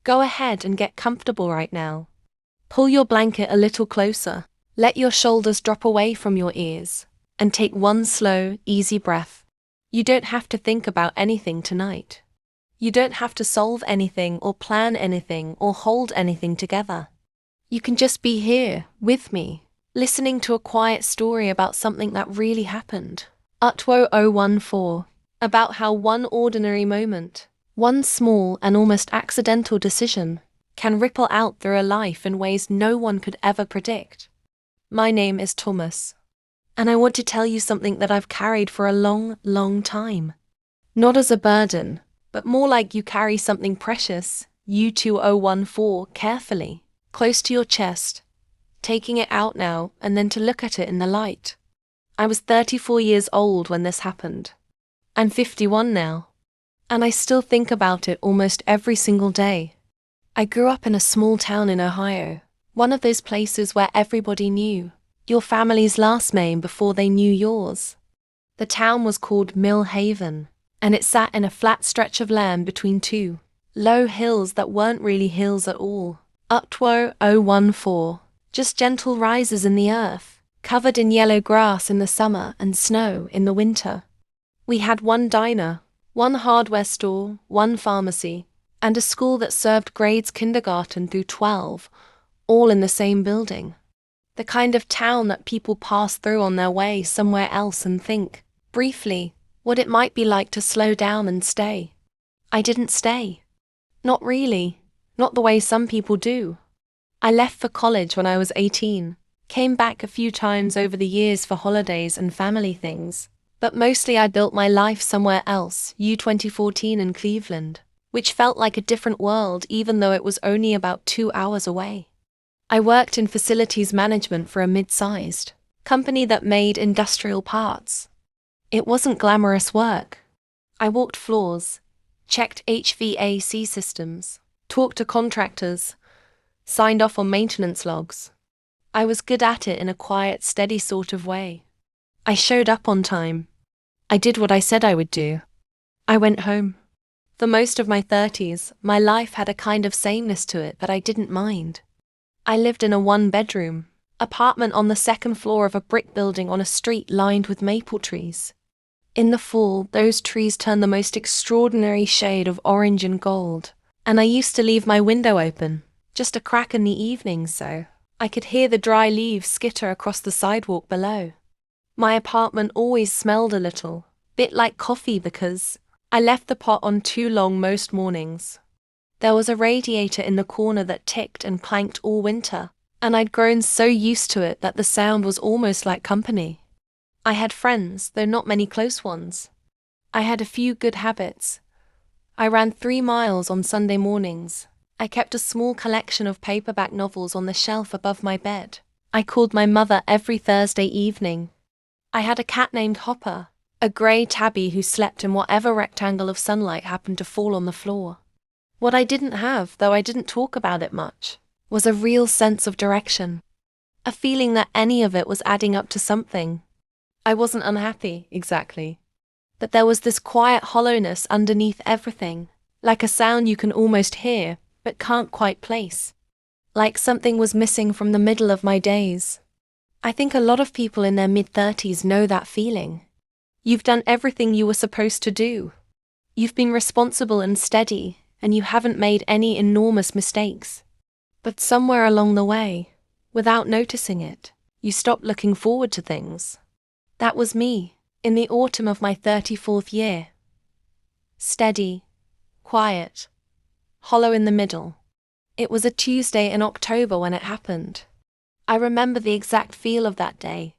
Go ahead and get comfortable right now. Pull your blanket a little closer. Let your shoulders drop away from your ears. And take one slow, easy breath. You don't have to think about anything tonight. You don't have to solve anything or plan anything or hold anything together. You can just be here, with me, listening to a quiet story about something that really happened. Utwo 014. About how one ordinary moment, one small and almost accidental decision, can ripple out through a life in ways no one could ever predict. My name is Thomas, and I want to tell you something that I've carried for a long, long time. Not as a burden, but more like you carry something precious, U2014, carefully, close to your chest, taking it out now and then to look at it in the light. I was 34 years old when this happened. I'm 51 now, and I still think about it almost every single day. I grew up in a small town in Ohio, one of those places where everybody knew your family's last name before they knew yours. The town was called Mill Haven, and it sat in a flat stretch of land between two low hills that weren't really hills at all. Utwo 014, just gentle rises in the earth, covered in yellow grass in the summer and snow in the winter. We had one diner, one hardware store, one pharmacy, and a school that served grades kindergarten through 12, all in the same building. The kind of town that people pass through on their way somewhere else and think, briefly, what it might be like to slow down and stay. I didn't stay. Not really. Not the way some people do. I left for college when I was 18, came back a few times over the years for holidays and family things, but mostly I built my life somewhere else, U2014 in Cleveland, which felt like a different world even though it was only about 2 hours away. I worked in facilities management for a mid-sized company that made industrial parts. It wasn't glamorous work. I walked floors, checked HVAC systems, talked to contractors, signed off on maintenance logs. I was good at it in a quiet, steady sort of way. I showed up on time. I did what I said I would do. I went home. For most of my 30s, my life had a kind of sameness to it that I didn't mind. I lived in a one-bedroom apartment on the second floor of a brick building on a street lined with maple trees. In the fall, those trees turned the most extraordinary shade of orange and gold, and I used to leave my window open, just a crack in the evenings so I could hear the dry leaves skitter across the sidewalk below. My apartment always smelled a little bit like coffee because I left the pot on too long most mornings. There was a radiator in the corner that ticked and clanked all winter, and I'd grown so used to it that the sound was almost like company. I had friends, though not many close ones. I had a few good habits. I ran 3 miles on Sunday mornings. I kept a small collection of paperback novels on the shelf above my bed. I called my mother every Thursday evening. I had a cat named Hopper, a grey tabby who slept in whatever rectangle of sunlight happened to fall on the floor. What I didn't have, though I didn't talk about it much, was a real sense of direction. A feeling that any of it was adding up to something. I wasn't unhappy, exactly. But there was this quiet hollowness underneath everything, like a sound you can almost hear, but can't quite place. Like something was missing from the middle of my days. I think a lot of people in their mid-30s know that feeling. You've done everything you were supposed to do. You've been responsible and steady, and you haven't made any enormous mistakes. But somewhere along the way, without noticing it, you stopped looking forward to things. That was me, in the autumn of my 34th year. Steady, quiet, hollow in the middle. It was a Tuesday in October when it happened. I remember the exact feel of that day.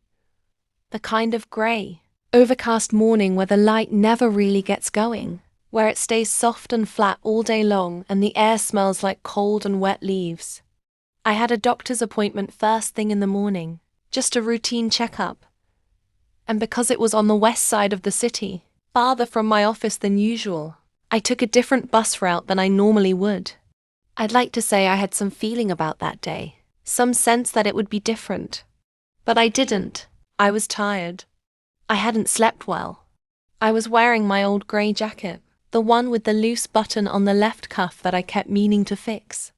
The kind of grey, overcast morning where the light never really gets going, where it stays soft and flat all day long and the air smells like cold and wet leaves. I had a doctor's appointment first thing in the morning, just a routine checkup. And because it was on the west side of the city, farther from my office than usual, I took a different bus route than I normally would. I'd like to say I had some feeling about that day, some sense that it would be different. But I didn't. I was tired. I hadn't slept well. I was wearing my old grey jacket, The one with the loose button on the left cuff that I kept meaning to fix.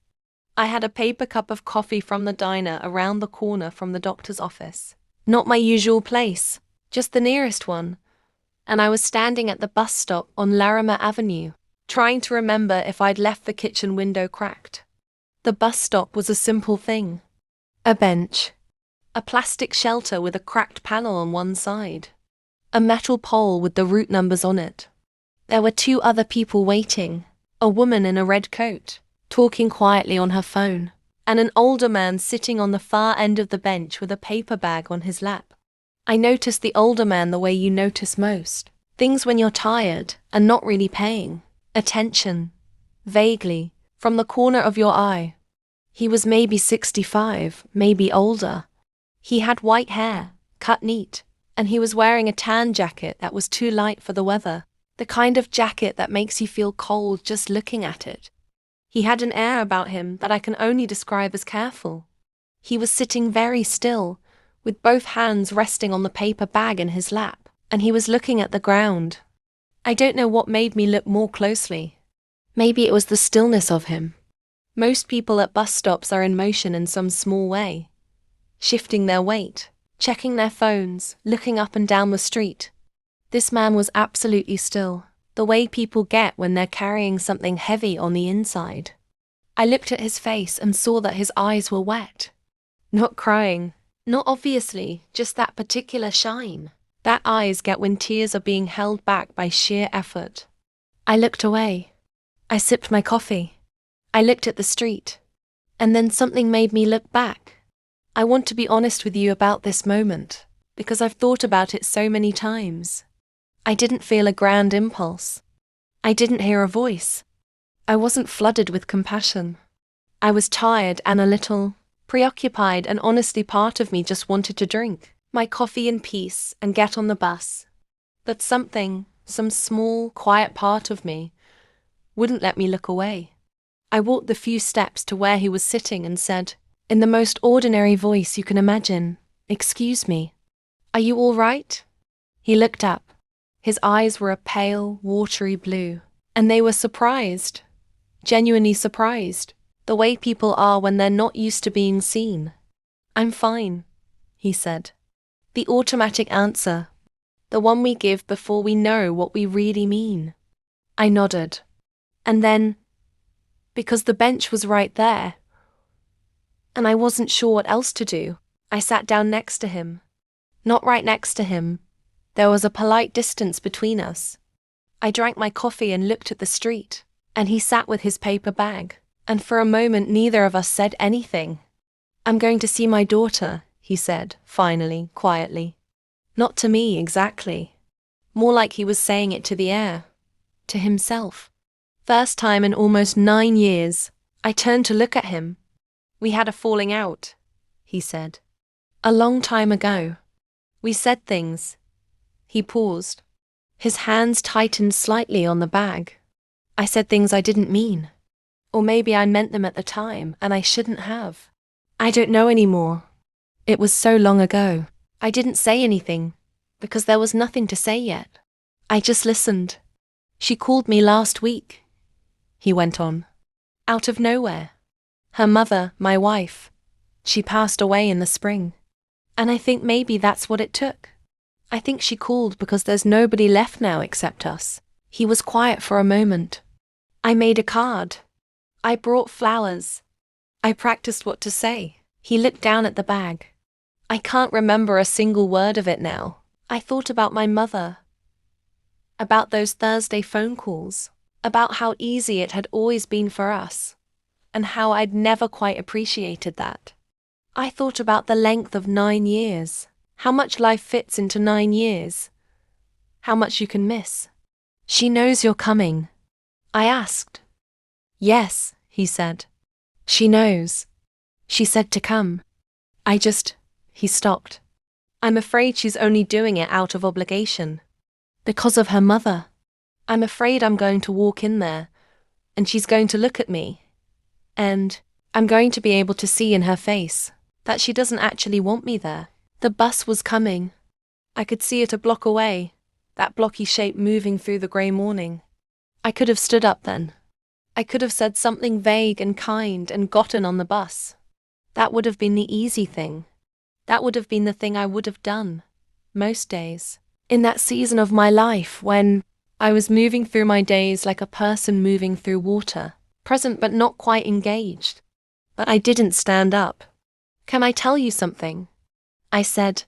I had a paper cup of coffee from the diner around the corner from the doctor's office. Not my usual place, just the nearest one. And I was standing at the bus stop on Larimer Avenue, trying to remember if I'd left the kitchen window cracked. The bus stop was a simple thing. A bench. A plastic shelter with a cracked panel on one side. A metal pole with the route numbers on it. There were 2 other people waiting, a woman in a red coat, talking quietly on her phone, and an older man sitting on the far end of the bench with a paper bag on his lap. I noticed the older man the way you notice most. Things when you're tired and not really paying attention, vaguely, from the corner of your eye. He was maybe 65, maybe older. He had white hair, cut neat, and he was wearing a tan jacket that was too light for the weather. The kind of jacket that makes you feel cold just looking at it. He had an air about him that I can only describe as careful. He was sitting very still, with both hands resting on the paper bag in his lap, and he was looking at the ground. I don't know what made me look more closely. Maybe it was the stillness of him. Most people at bus stops are in motion in some small way, shifting their weight, checking their phones, looking up and down the street. This man was absolutely still, the way people get when they're carrying something heavy on the inside. I looked at his face and saw that his eyes were wet. Not crying, not obviously, just that particular shine that eyes get when tears are being held back by sheer effort. I looked away. I sipped my coffee. I looked at the street. And then something made me look back. I want to be honest with you about this moment, because I've thought about it so many times. I didn't feel a grand impulse. I didn't hear a voice. I wasn't flooded with compassion. I was tired and a little preoccupied, and honestly part of me just wanted to drink my coffee in peace and get on the bus. But some small, quiet part of me wouldn't let me look away. I walked the few steps to where he was sitting and said, in the most ordinary voice you can imagine, "Excuse me, are you all right?" He looked up. His eyes were a pale, watery blue, and they were surprised, genuinely surprised, the way people are when they're not used to being seen. "I'm fine," he said. The automatic answer, the one we give before we know what we really mean. I nodded. And then, because the bench was right there, and I wasn't sure what else to do, I sat down next to him. Not right next to him. There was a polite distance between us. I drank my coffee and looked at the street, and he sat with his paper bag, and for a moment neither of us said anything. "I'm going to see my daughter," he said, finally, quietly. Not to me exactly. More like he was saying it to the air, to himself. First time in almost 9 years, I turned to look at him. "We had a falling out," he said. "A long time ago. We said things." He paused. His hands tightened slightly on the bag. "I said things I didn't mean. Or maybe I meant them at the time, and I shouldn't have. I don't know anymore. It was so long ago. I didn't say anything, because there was nothing to say yet. I just listened. She called me last week," he went on. "Out of nowhere. Her mother, my wife. She passed away in the spring. And I think maybe that's what it took. I think she called because there's nobody left now except us." He was quiet for a moment. "I made a card. I brought flowers. I practiced what to say." He looked down at the bag. "I can't remember a single word of it now. I thought about my mother. About those Thursday phone calls. About how easy it had always been for us. And how I'd never quite appreciated that. I thought about the length of 9 years. How much life fits into 9 years. How much you can miss." "She knows you're coming?" I asked. "Yes," he said. "She knows. She said to come. He stopped. "I'm afraid she's only doing it out of obligation. Because of her mother. I'm afraid I'm going to walk in there, and she's going to look at me. And I'm going to be able to see in her face that she doesn't actually want me there." The bus was coming. I could see it a block away, that blocky shape moving through the grey morning. I could have stood up then. I could have said something vague and kind and gotten on the bus. That would have been the easy thing. That would have been the thing I would have done. Most days. In that season of my life when I was moving through my days like a person moving through water, present but not quite engaged. But I didn't stand up. Can I tell you something? I said.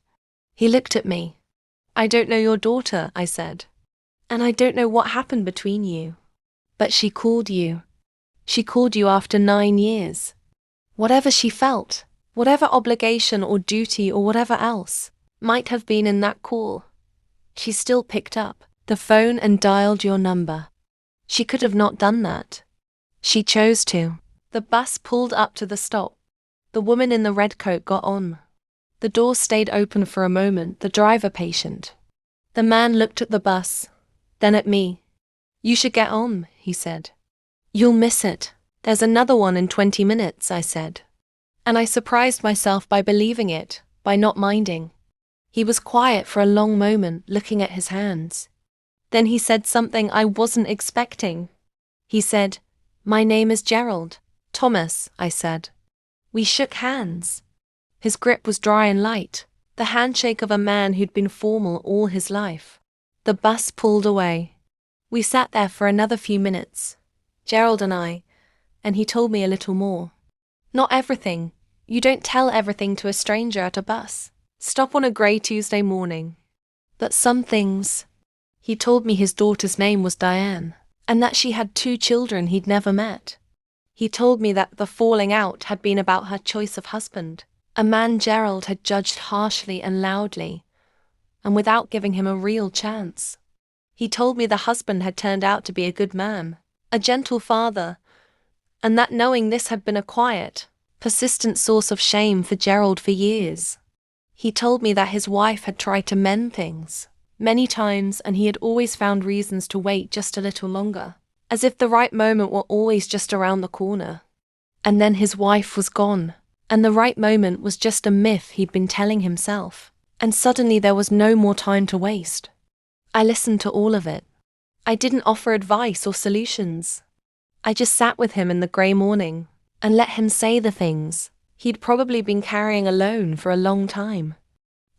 He looked at me. I don't know your daughter, I said. And I don't know what happened between you. But she called you. She called you after 9 years. Whatever she felt, whatever obligation or duty or whatever else might have been in that call, she still picked up the phone and dialed your number. She could have not done that. She chose to. The bus pulled up to the stop. The woman in the red coat got on. The door stayed open for a moment, the driver patient. The man looked at the bus, then at me. You should get on, he said. You'll miss it. There's another one in 20 minutes, I said. And I surprised myself by believing it, by not minding. He was quiet for a long moment, looking at his hands. Then he said something I wasn't expecting. He said, "My name is Gerald." "Thomas," I said. We shook hands. His grip was dry and light, the handshake of a man who'd been formal all his life. The bus pulled away. We sat there for another few minutes, Gerald and I, and he told me a little more. Not everything. You don't tell everything to a stranger at a bus stop on a grey Tuesday morning. But some things. He told me his daughter's name was Diane, and that she had 2 children he'd never met. He told me that the falling out had been about her choice of husband, a man Gerald had judged harshly and loudly, and without giving him a real chance. He told me the husband had turned out to be a good man, a gentle father, and that knowing this had been a quiet, persistent source of shame for Gerald for years. He told me that his wife had tried to mend things many times, and he had always found reasons to wait just a little longer, as if the right moment were always just around the corner. And then his wife was gone, and the right moment was just a myth he'd been telling himself, and suddenly there was no more time to waste. I listened to all of it. I didn't offer advice or solutions. I just sat with him in the grey morning and let him say the things he'd probably been carrying alone for a long time.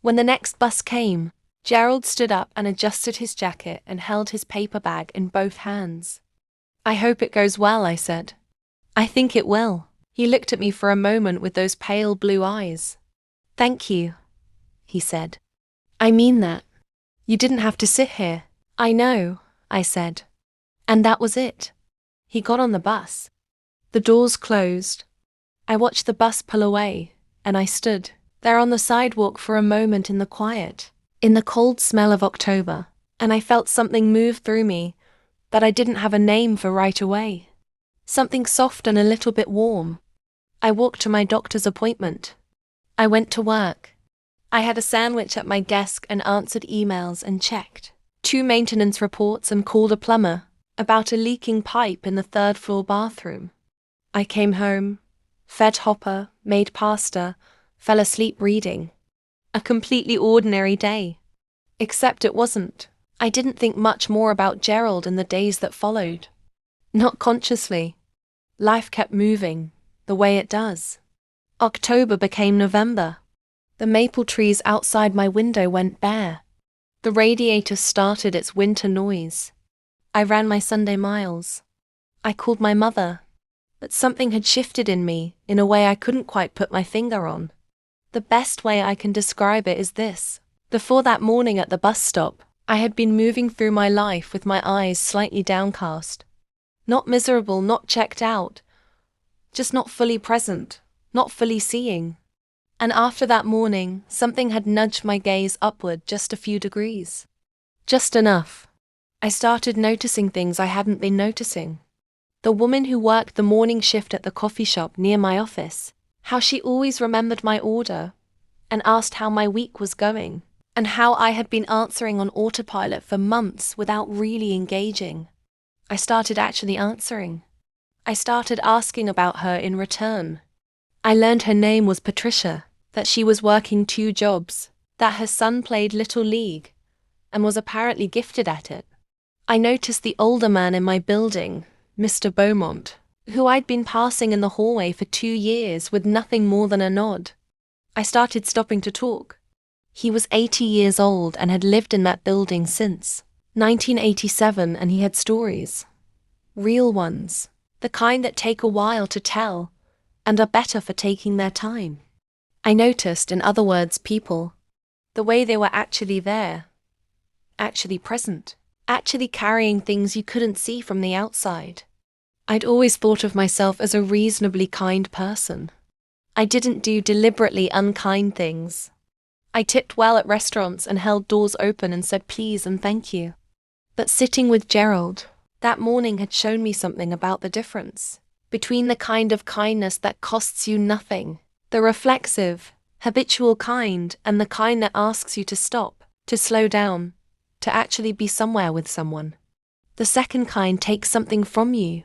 When the next bus came, Gerald stood up and adjusted his jacket and held his paper bag in both hands. "I hope it goes well," I said. "I think it will." He looked at me for a moment with those pale blue eyes. "Thank you," he said. "I mean that. You didn't have to sit here." "I know," I said. And that was it. He got on the bus. The doors closed. I watched the bus pull away, and I stood there on the sidewalk for a moment in the quiet, in the cold smell of October, and I felt something move through me that I didn't have a name for right away. Something soft and a little bit warm. I walked to my doctor's appointment. I went to work. I had a sandwich at my desk and answered emails and checked 2 maintenance reports and called a plumber about a leaking pipe in the 3rd floor bathroom. I came home, fed Hopper, made pasta, fell asleep reading. A completely ordinary day. Except it wasn't. I didn't think much more about Gerald in the days that followed. Not consciously. Life kept moving, the way it does. October became November. The maple trees outside my window went bare. The radiator started its winter noise. I ran my Sunday miles. I called my mother. But something had shifted in me in a way I couldn't quite put my finger on. The best way I can describe it is this. Before that morning at the bus stop, I had been moving through my life with my eyes slightly downcast. Not miserable, not checked out. Just not fully present, not fully seeing. And after that morning, something had nudged my gaze upward just a few degrees. Just enough. I started noticing things I hadn't been noticing. The woman who worked the morning shift at the coffee shop near my office, how she always remembered my order and asked how my week was going, and how I had been answering on autopilot for months without really engaging. I started actually answering. I started asking about her in return. I learned her name was Patricia, that she was working 2 jobs, that her son played Little League and was apparently gifted at it. I noticed the older man in my building, Mr. Beaumont, who I'd been passing in the hallway for 2 years with nothing more than a nod. I started stopping to talk. He was 80 years old and had lived in that building since 1987, and he had stories. Real ones. The kind that take a while to tell, and are better for taking their time. I noticed, in other words, people. The way they were actually there. Actually present. Actually carrying things you couldn't see from the outside. I'd always thought of myself as a reasonably kind person. I didn't do deliberately unkind things. I tipped well at restaurants and held doors open and said please and thank you. But sitting with Gerald that morning had shown me something about the difference between the kind of kindness that costs you nothing, the reflexive, habitual kind, and the kind that asks you to stop, to slow down, to actually be somewhere with someone. The second kind takes something from you,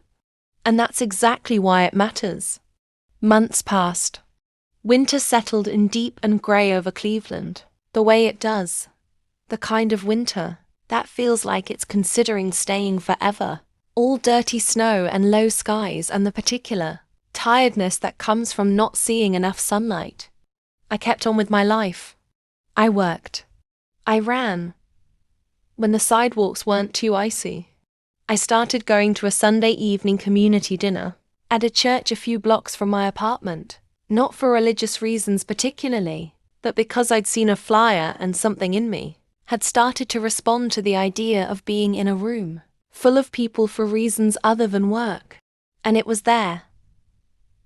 and that's exactly why it matters. Months passed. Winter settled in deep and grey over Cleveland, the way it does. The kind of winter that feels like it's considering staying forever. All dirty snow and low skies, and the particular tiredness that comes from not seeing enough sunlight. I kept on with my life. I worked. I ran. When the sidewalks weren't too icy, I started going to a Sunday evening community dinner at a church a few blocks from my apartment, not for religious reasons particularly, but because I'd seen a flyer and something in me had started to respond to the idea of being in a room full of people for reasons other than work. And it was there,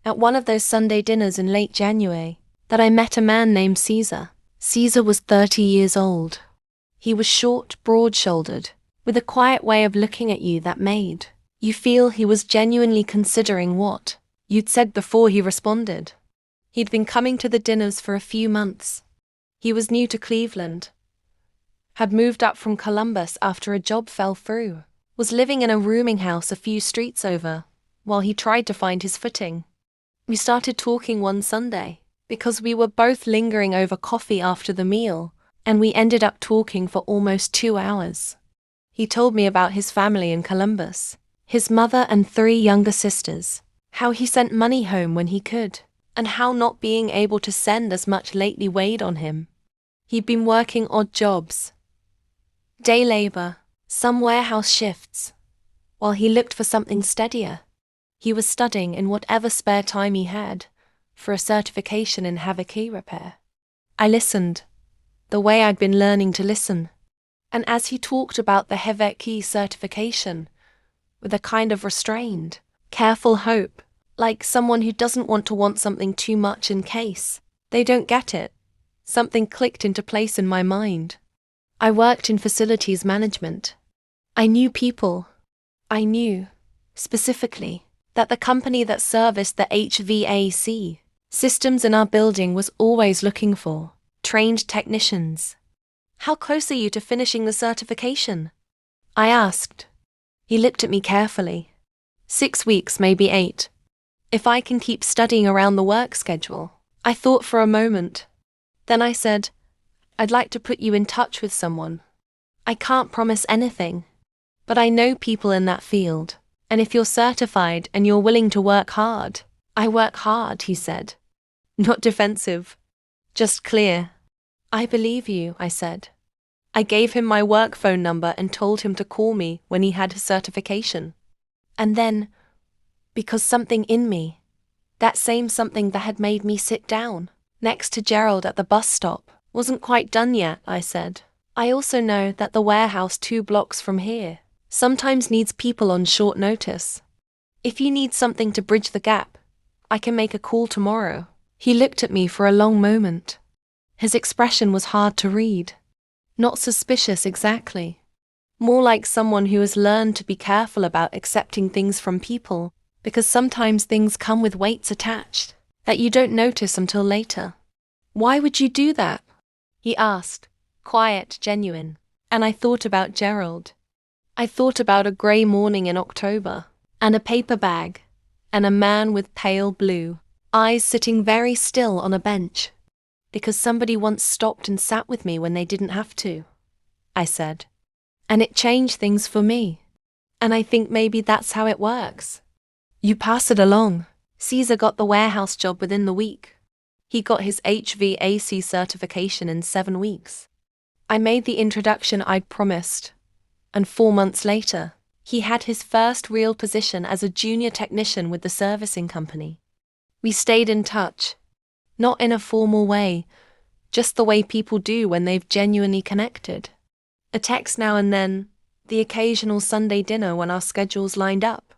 at one of those Sunday dinners in late January, that I met a man named Caesar. Caesar was 30 years old. He was short, broad-shouldered, with a quiet way of looking at you that made you feel he was genuinely considering what you'd said before he responded. He'd been coming to the dinners for a few months. He was new to Cleveland, had moved up from Columbus after a job fell through, was living in a rooming house a few streets over, while he tried to find his footing. We started talking one Sunday, because we were both lingering over coffee after the meal, and we ended up talking for almost 2 hours. He told me about his family in Columbus, his mother and 3 younger sisters, how he sent money home when he could, and how not being able to send as much lately weighed on him. He'd been working odd jobs, day labor, some warehouse shifts, while he looked for something steadier. He was studying in whatever spare time he had for a certification in Havaki repair. I listened, the way I'd been learning to listen, and as he talked about the Havaki certification, with a kind of restrained, careful hope, like someone who doesn't want to want something too much in case they don't get it, something clicked into place in my mind. I worked in facilities management. I knew people. I knew, specifically, that the company that serviced the HVAC systems in our building was always looking for trained technicians. How close are you to finishing the certification? I asked. He looked at me carefully. 6 weeks, maybe 8. If I can keep studying around the work schedule. I thought for a moment. Then I said, I'd like to put you in touch with someone. I can't promise anything, but I know people in that field, and if you're certified and you're willing to work hard. I work hard, he said. Not defensive, just clear. I believe you, I said. I gave him my work phone number and told him to call me when he had his certification. And then, because something in me, that same something that had made me sit down next to Gerald at the bus stop, wasn't quite done yet, I said. I also know that the warehouse 2 blocks from here sometimes needs people on short notice. If you need something to bridge the gap, I can make a call tomorrow. He looked at me for a long moment. His expression was hard to read. Not suspicious exactly. More like someone who has learned to be careful about accepting things from people, because sometimes things come with weights attached that you don't notice until later. Why would you do that? He asked, quiet, genuine, and I thought about Gerald. I thought about a grey morning in October, and a paper bag, and a man with pale blue eyes sitting very still on a bench, because somebody once stopped and sat with me when they didn't have to, I said. And it changed things for me. And I think maybe that's how it works. You pass it along. Caesar got the warehouse job within the week. He got his HVAC certification in 7 weeks. I made the introduction I'd promised. And 4 months later, he had his first real position as a junior technician with the servicing company. We stayed in touch. Not in a formal way, just the way people do when they've genuinely connected. A text now and then, the occasional Sunday dinner when our schedules lined up.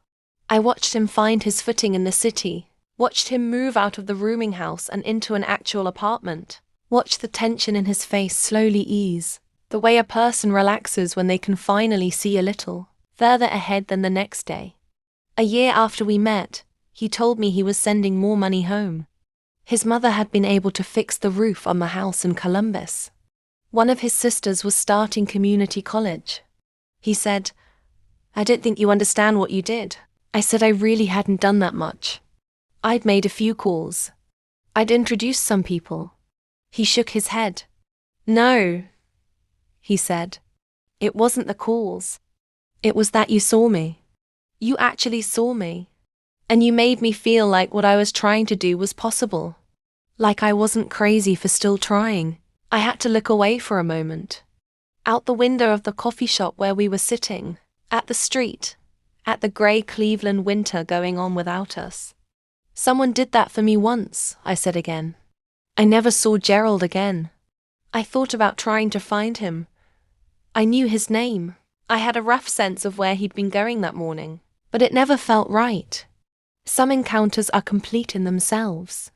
I watched him find his footing in the city, watched him move out of the rooming house and into an actual apartment, watched the tension in his face slowly ease, the way a person relaxes when they can finally see a little further ahead than the next day. A year after we met, he told me he was sending more money home. His mother had been able to fix the roof on the house in Columbus. One of his sisters was starting community college. He said, "I don't think you understand what you did." I said I really hadn't done that much. I'd made a few calls. I'd introduced some people. He shook his head. "No," he said. "It wasn't the calls. It was that you saw me. You actually saw me. And you made me feel like what I was trying to do was possible. Like I wasn't crazy for still trying." I had to look away for a moment. Out the window of the coffee shop where we were sitting, at the street, at the grey Cleveland winter going on without us. "Someone did that for me once," I said again. I never saw Gerald again. I thought about trying to find him. I knew his name. I had a rough sense of where he'd been going that morning, but it never felt right. Some encounters are complete in themselves.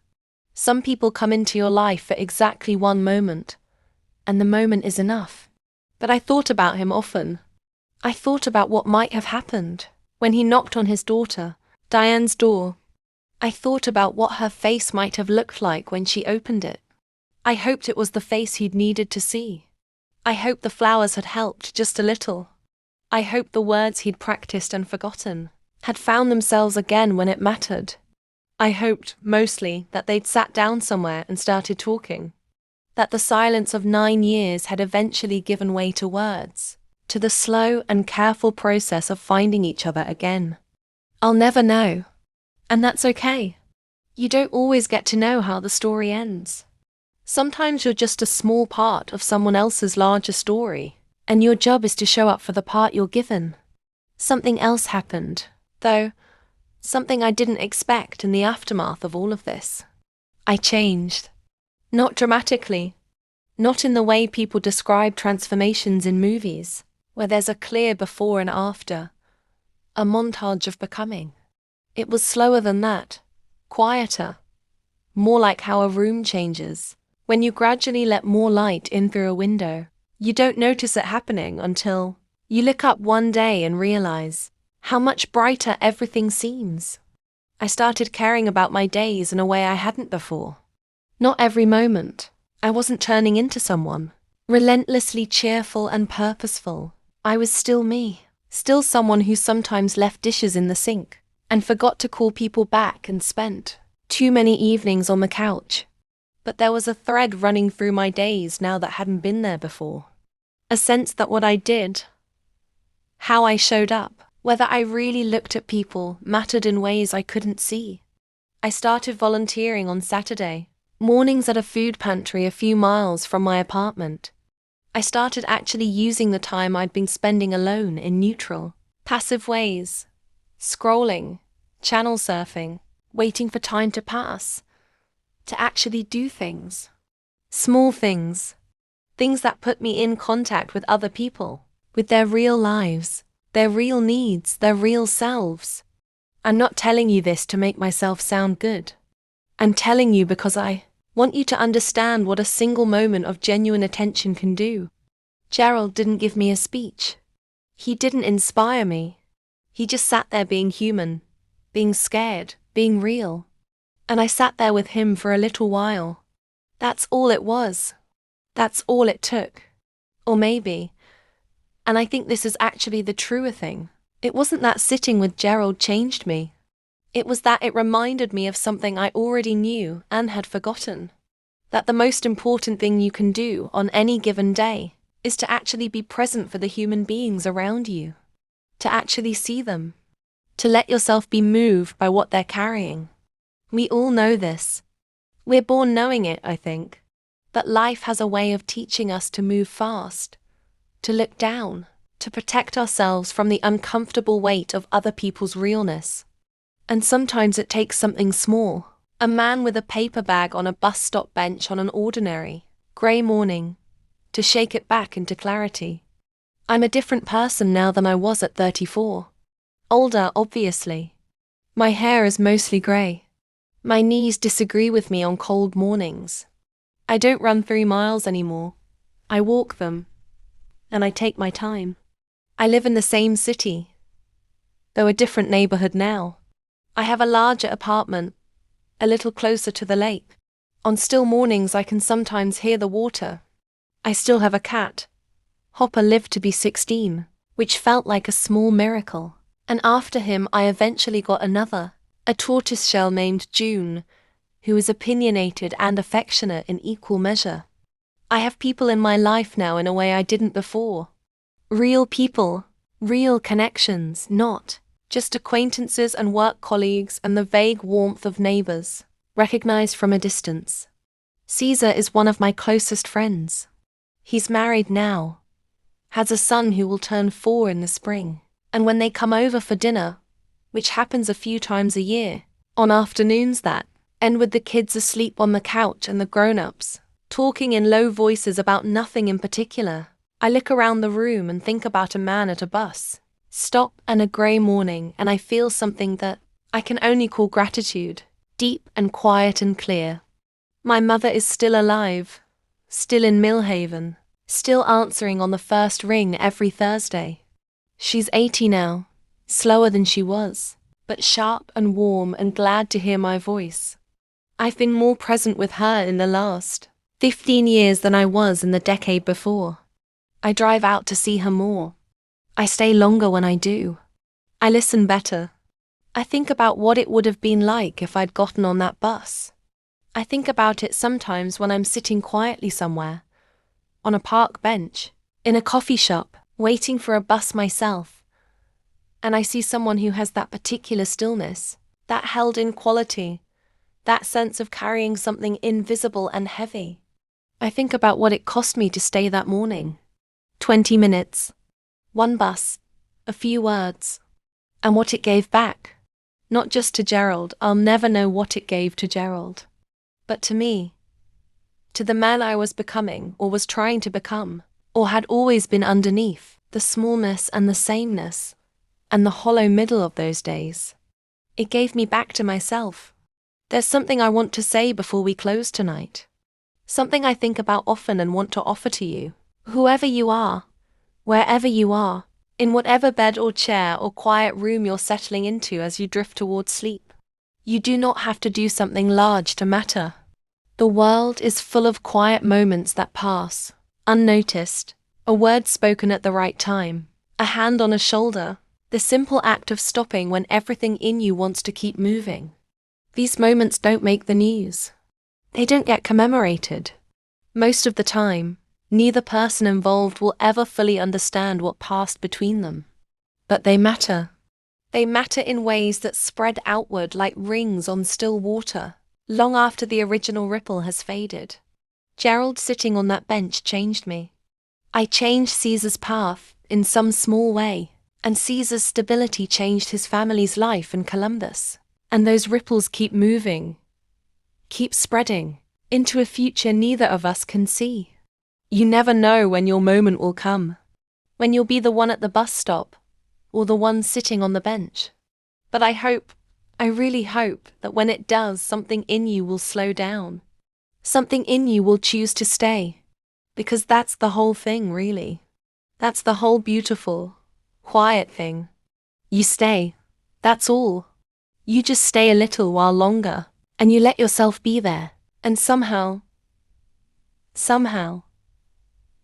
Some people come into your life for exactly one moment, and the moment is enough. But I thought about him often. I thought about what might have happened when he knocked on his daughter, Diane's door. I thought about what her face might have looked like when she opened it. I hoped it was the face he'd needed to see. I hoped the flowers had helped just a little. I hoped the words he'd practiced and forgotten had found themselves again when it mattered. I hoped, mostly, that they'd sat down somewhere and started talking. That the silence of 9 years had eventually given way to words, to the slow and careful process of finding each other again. I'll never know. And that's okay. You don't always get to know how the story ends. Sometimes you're just a small part of someone else's larger story, and your job is to show up for the part you're given. Something else happened, though, something I didn't expect in the aftermath of all of this. I changed. Not dramatically. Not in the way people describe transformations in movies, where there's a clear before and after, a montage of becoming. It was slower than that, quieter, more like how a room changes. When you gradually let more light in through a window, you don't notice it happening until you look up one day and realize how much brighter everything seems. I started caring about my days in a way I hadn't before. Not every moment. I wasn't turning into someone relentlessly cheerful and purposeful. I was still me, still someone who sometimes left dishes in the sink and forgot to call people back and spent too many evenings on the couch. But there was a thread running through my days now that hadn't been there before. A sense that what I did, how I showed up, whether I really looked at people, mattered in ways I couldn't see. I started volunteering on Saturday, mornings at a food pantry a few miles from my apartment. I started actually using the time I'd been spending alone in neutral, passive ways, scrolling, channel surfing, waiting for time to pass, to actually do things. Small things. Things that put me in contact with other people, with their real lives, their real needs, their real selves. I'm not telling you this to make myself sound good. I'm telling you because I want you to understand what a single moment of genuine attention can do. Gerald didn't give me a speech. He didn't inspire me. He just sat there being human, being scared, being real. And I sat there with him for a little while. That's all it was. That's all it took. Or maybe, and I think this is actually the truer thing, it wasn't that sitting with Gerald changed me. It was that it reminded me of something I already knew and had forgotten. That the most important thing you can do on any given day is to actually be present for the human beings around you, to actually see them, to let yourself be moved by what they're carrying. We all know this. We're born knowing it, I think. But life has a way of teaching us to move fast, to look down, to protect ourselves from the uncomfortable weight of other people's realness. And sometimes it takes something small, a man with a paper bag on a bus stop bench on an ordinary, grey morning, to shake it back into clarity. I'm a different person now than I was at 34. Older, obviously. My hair is mostly grey. My knees disagree with me on cold mornings. I don't run 3 miles anymore. I walk them. And I take my time. I live in the same city, though a different neighborhood now. I have a larger apartment, a little closer to the lake. On still mornings I can sometimes hear the water. I still have a cat. Hopper lived to be 16, which felt like a small miracle. And after him I eventually got another, a tortoiseshell named June, who is opinionated and affectionate in equal measure. I have people in my life now in a way I didn't before. Real people, real connections, not just acquaintances and work colleagues and the vague warmth of neighbors, recognized from a distance. Caesar is one of my closest friends. He's married now, has a son who will turn 4 in the spring, and when they come over for dinner, which happens a few times a year, on afternoons that end with the kids asleep on the couch and the grown-ups talking in low voices about nothing in particular, I look around the room and think about a man at a bus stop and a grey morning, and I feel something that I can only call gratitude, deep and quiet and clear. My mother is still alive, still in Millhaven, still answering on the first ring every Thursday. She's 80 now, slower than she was, but sharp and warm and glad to hear my voice. I've been more present with her in the last 15 years than I was in the decade before. I drive out to see her more. I stay longer when I do. I listen better. I think about what it would have been like if I'd gotten on that bus. I think about it sometimes when I'm sitting quietly somewhere, on a park bench, in a coffee shop, waiting for a bus myself, and I see someone who has that particular stillness, that held-in quality, that sense of carrying something invisible and heavy. I think about what it cost me to stay that morning. 20 minutes. 1 bus. A few words. And what it gave back. Not just to Gerald, I'll never know what it gave to Gerald. But to me. To the man I was becoming, or was trying to become, or had always been underneath, the smallness and the sameness, and the hollow middle of those days. It gave me back to myself. There's something I want to say before we close tonight. Something I think about often and want to offer to you. Whoever you are, wherever you are, in whatever bed or chair or quiet room you're settling into as you drift towards sleep. You do not have to do something large to matter. The world is full of quiet moments that pass, unnoticed, a word spoken at the right time, a hand on a shoulder, the simple act of stopping when everything in you wants to keep moving. These moments don't make the news. They don't get commemorated. Most of the time, neither person involved will ever fully understand what passed between them. But they matter. They matter in ways that spread outward like rings on still water, long after the original ripple has faded. Gerald sitting on that bench changed me. I changed Caesar's path, in some small way, and Caesar's stability changed his family's life in Columbus. And those ripples keep moving, keep spreading, into a future neither of us can see. You never know when your moment will come, when you'll be the one at the bus stop, or the one sitting on the bench. But I really hope that when it does, something in you will slow down. Something in you will choose to stay. Because that's the whole thing, really. That's the whole beautiful, quiet thing. You stay, that's all. You just stay a little while longer, and you let yourself be there, and somehow,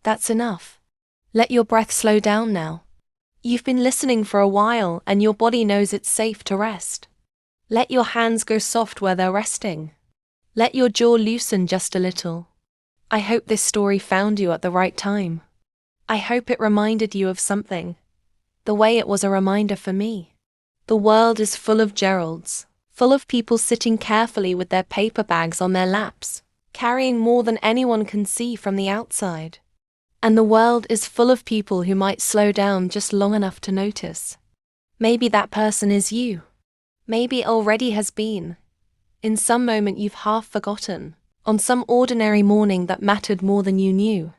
that's enough. Let your breath slow down now. You've been listening for a while, and your body knows it's safe to rest. Let your hands go soft where they're resting. Let your jaw loosen just a little. I hope this story found you at the right time. I hope it reminded you of something, the way it was a reminder for me. The world is full of Geralds, full of people sitting carefully with their paper bags on their laps, carrying more than anyone can see from the outside. And the world is full of people who might slow down just long enough to notice. Maybe that person is you. Maybe already has been. In some moment you've half forgotten, on some ordinary morning that mattered more than you knew.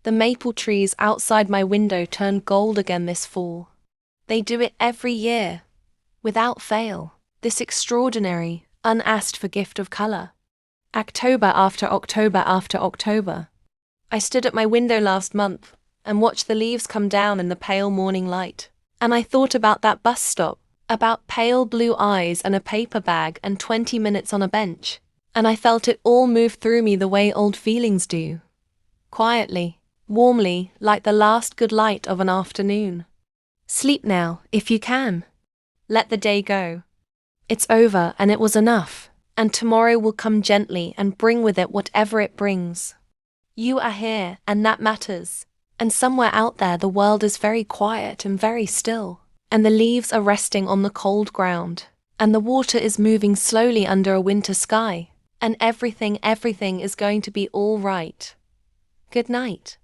The maple trees outside my window turned gold again this fall. They do it every year, without fail, this extraordinary, unasked for gift of color. October after October after October. I stood at my window last month and watched the leaves come down in the pale morning light. And I thought about that bus stop, about pale blue eyes and a paper bag and 20 minutes on a bench. And I felt it all move through me the way old feelings do. Quietly, warmly, like the last good light of an afternoon. Sleep now, if you can. Let the day go. It's over and it was enough, and tomorrow will come gently and bring with it whatever it brings. You are here, and that matters. And somewhere out there the world is very quiet and very still, and the leaves are resting on the cold ground, and the water is moving slowly under a winter sky, and everything is going to be all right. Good night.